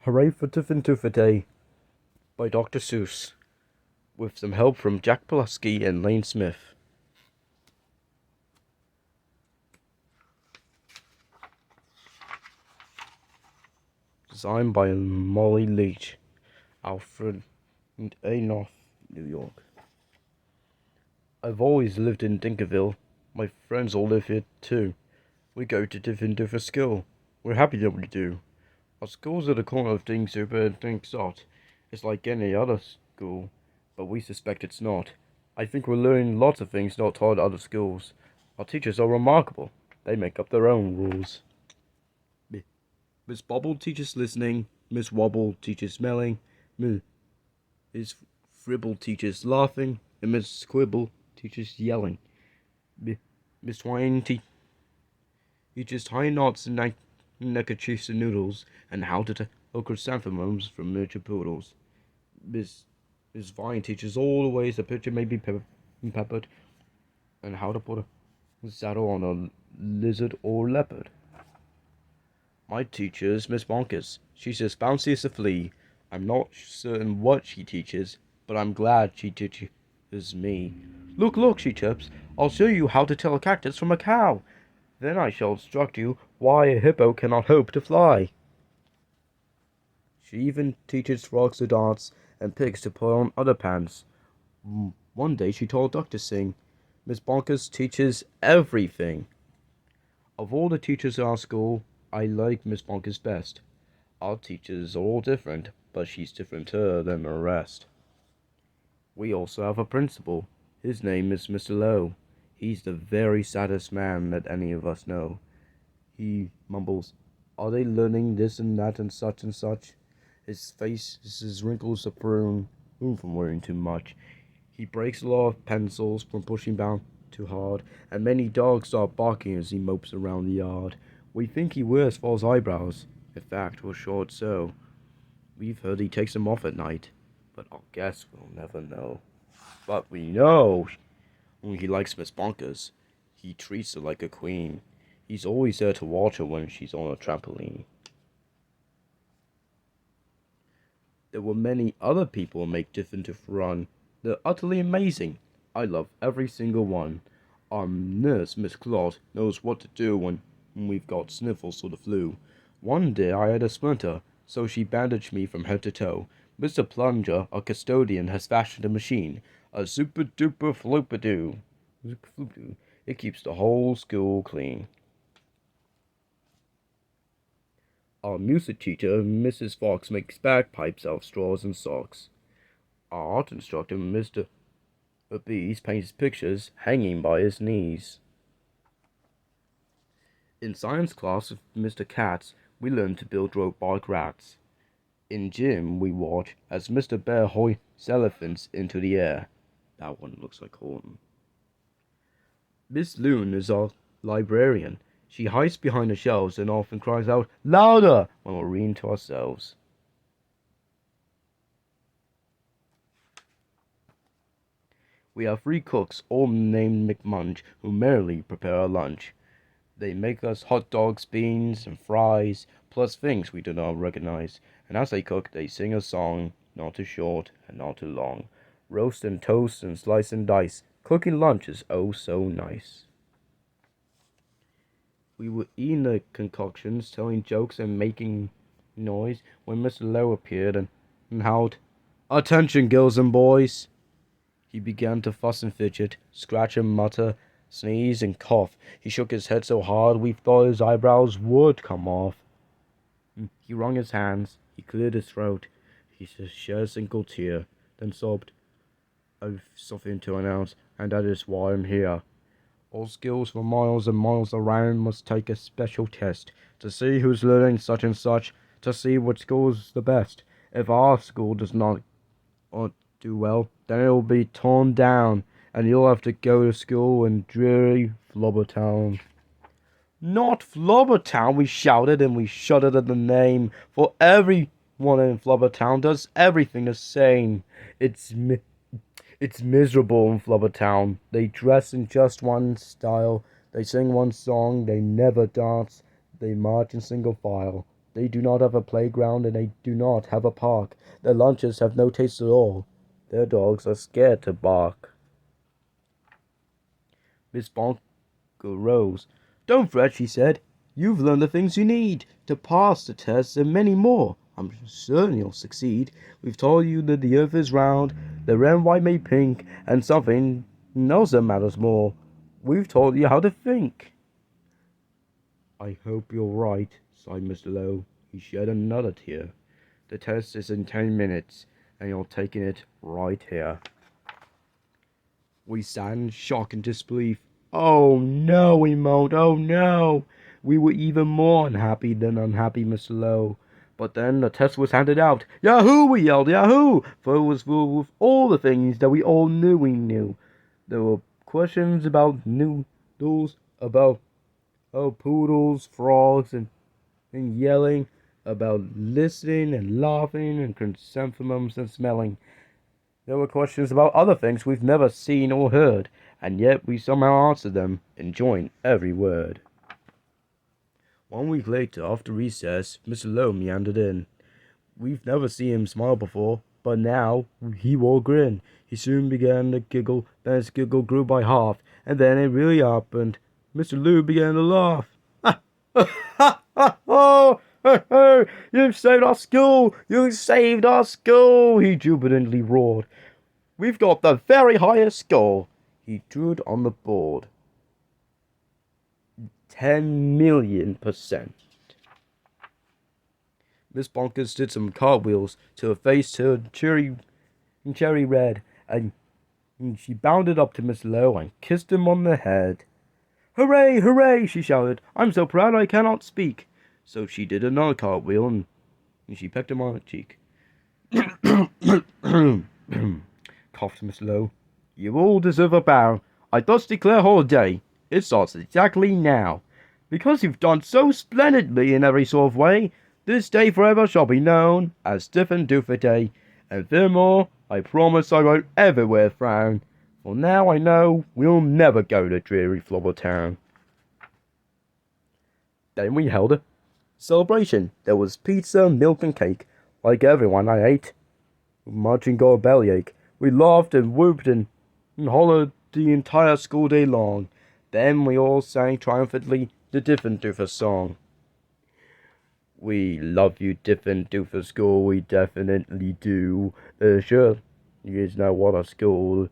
Hooray for Diffendoofer Day by Dr. Seuss, with some help from Jack Prelutsky and Lane Smith. Designed by Molly Leach, Alfred A. North, New York. I've always lived in Dinkerville. My friends all live here too. We go to Diffendoofer School. We're happy that we do. Our school's at the corner of Dinkerville and Dingsot. It's like any other school, but we suspect it's not. I think we're learning lots of things not taught at other schools. Our teachers are remarkable. They make up their own rules. Miss Bobble teaches listening, Miss Wobble teaches smelling, Miss Fribble teaches laughing, and Miss Squibble teaches yelling. Miss Twine teaches tying knots and neckerchiefs and noodles, and how to tell chrysanthemums from miniature poodles. Miss Vine teaches all the ways a picture may be peppered, and how to put a saddle on a lizard or leopard. My teacher is Miss Bonkers. She's as bouncy as a flea. I'm not certain what she teaches, but I'm glad she teaches me. Look, she chirps. I'll show you how to tell a cactus from a cow. Then I shall instruct you why a hippo cannot hope to fly. She even teaches frogs to dance and pigs to put on underpants. One day she told a duck to sing. Miss Bonkers teaches everything. Of all the teachers in our school, I like Miss Bonkers best. Our teachers are all different, but she's differenter than the rest. We also have a principal. His name is Mr. Lowe. He's the very saddest man that any of us know. He mumbles, "Are they learning this and that and such and such?" His face is as wrinkles a prune from wearing too much. He breaks a lot of pencils from pushing down too hard, and many dogs start barking as he mopes around the yard. We think he wears false eyebrows. In fact, we're sure it's so. We've heard he takes them off at night, but I guess we'll never know. But we know he likes Miss Bonkers. He treats her like a queen. He's always there to watch her when she's on a trampoline. There were many other people who make Diffendoofer run. They're utterly amazing. I love every single one. Our nurse, Miss Claude, knows what to do when we've got sniffles or the flu. One day I had a splinter, so she bandaged me from head to toe. Mr. Plunger, our custodian, has fashioned a machine, a super-duper floopadoo. It keeps the whole school clean. Our music teacher, Mrs. Fox, makes bagpipes out of straws and socks. Our art instructor, Mr. Bees, paints pictures hanging by his knees. In science class with Mr. Katz, we learn to build robot rats. In gym, we watch as Mr. Bear hoists elephants into the air. That one looks like Horton. Miss Loon is our librarian. She hides behind the shelves and often cries out, "Louder!" when we're reading to ourselves. We have 3 cooks, all named McMunch, who merrily prepare our lunch. They make us hot dogs, beans, and fries, plus things we do not recognize. And as they cook, they sing a song, not too short and not too long. Roast and toast and slice and dice. Cooking lunch is oh so nice. We were eating the concoctions, telling jokes and making noise when Mr. Lowe appeared and howled, "Attention, girls and boys!" He began to fuss and fidget, scratch and mutter, sneeze and cough. He shook his head so hard we thought his eyebrows would come off. He wrung his hands, he cleared his throat, he shed a single tear, then sobbed, "I've something to announce, and that is why I'm here. All schools for miles and miles around must take a special test to see who's learning such and such, to see which school is the best. If our school does not do well, then it will be torn down, and you'll have to go to school in dreary Flobbertown." "Not Flobbertown!" we shouted, and we shuddered at the name, for everyone in Flobbertown does everything the same. It's miserable in Flubbertown. They dress in just one style, they sing one song, they never dance, they march in single file. They do not have a playground and they do not have a park. Their lunches have no taste at all. Their dogs are scared to bark. Miss Bonker rose. Don't fret, she said. You've learned the things you need to pass the test and many more. I'm certain you'll succeed. We've told you that the earth is round, the red, white made pink, and something else that matters more. We've told you how to think. I hope you're right, sighed Mr. Lowe. He shed another tear. The test is in 10 minutes, and you're taking it right here. We sat in shock and disbelief. Oh no, we moaned. Oh no. We were even more unhappy than unhappy, Mr. Lowe. But then the test was handed out. Yahoo! We yelled, Yahoo! For it was filled with all the things that we all knew we knew. There were questions about noodles, about poodles, frogs, and yelling, about listening and laughing and chrysanthemums and smelling. There were questions about other things we've never seen or heard, and yet we somehow answered them, enjoying every word. 1 week later, after recess, Mr. Lowe meandered in. We've never seen him smile before, but now he wore a grin. He soon began to giggle, then his giggle grew by half, and then it really happened. Mr. Lowe began to laugh. Oh, you've saved our school! You've saved our school! He jubilantly roared. We've got the very highest score. He drew it on the board. 10,000,000%. Miss Bonkers did some cartwheels till her face turned cherry red, and she bounded up to Mr. Lowe and kissed him on the head. Hooray, hooray, she shouted. I'm so proud I cannot speak. So she did another cartwheel, and she pecked him on the cheek. Coughed Mr. Lowe. You all deserve a bow. I thus declare holiday. It starts exactly now. Because you've done so splendidly in every sort of way, this day forever shall be known as Diffendoofer Day. And furthermore, I promise I won't ever wear frown. For now I know we'll never go to dreary Flobber Town. Then we held a celebration. There was pizza, milk, and cake. Like everyone, I ate. Marching got a bellyache. We laughed and whooped and hollered the entire school day long. Then we all sang triumphantly the Diffendoofer song. We love you, Diffendoofer school, we definitely do. Sure, you guys know what a school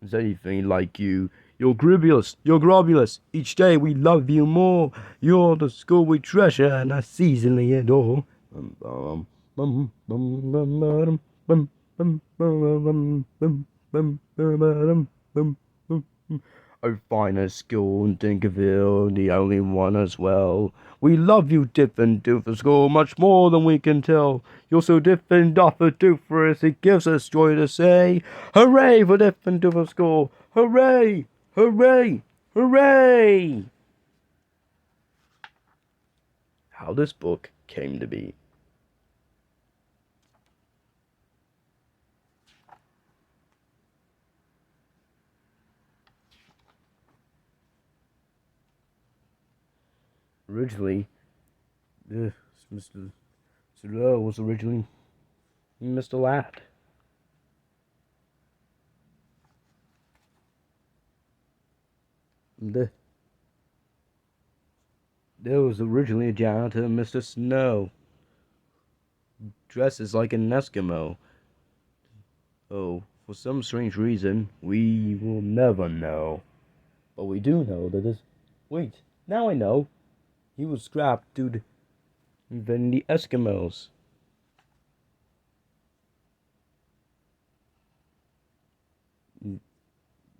is anything like you. You're globulous. Each day we love you more. You're the school we treasure and unceasingly adore. Our finest school in Dinkerville, the only one as well. We love you, Diffendoofer school, much more than we can tell. You're so Diffendoofer, it gives us joy to say, hooray for Diffendoofer school! Hooray! Hooray! Hooray! How this book came to be. Originally, Mr. Lowe was originally Mr. Ladd. There was originally a janitor, Mr. Snow, dresses like an Eskimo. Oh, for some strange reason, we will never know. But we do know that this... Wait, now I know. He was scrapped due to the Eskimos.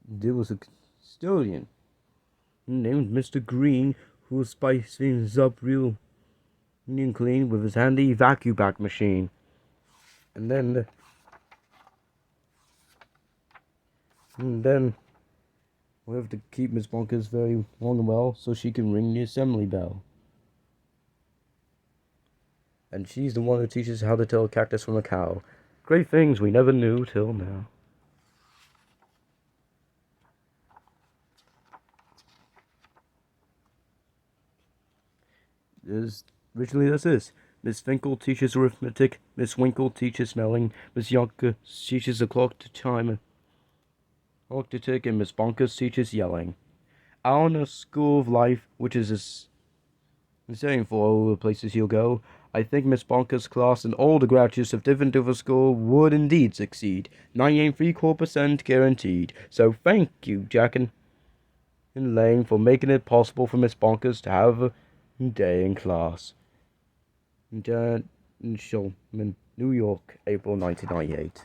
There was a custodian named Mr. Green who would spice things up real and clean with his handy vacuum back machine. And then we have to keep Miss Bonkers very long and well so she can ring the assembly bell. And she's the one who teaches how to tell a cactus from a cow. Great things we never knew till now. There's Originally, this is Miss Finkel teaches arithmetic, Miss Winkle teaches smelling, Miss Yonker teaches the clock to chime, clock to tick, and Miss Bonkers teaches yelling. On a school of life, which is the same for all the places you'll go, I think Miss Bonkers' class and all the graduates of Diffendoofer School would indeed succeed. 98.75% guaranteed. So thank you, Jack and Lane, for making it possible for Miss Bonkers to have a day in class. Shulman, New York, April 1998.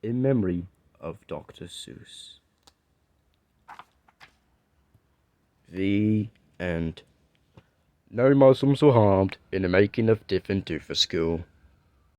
In memory of Dr. Seuss. The end. No Muslims were harmed in the making of Diffendoofer School.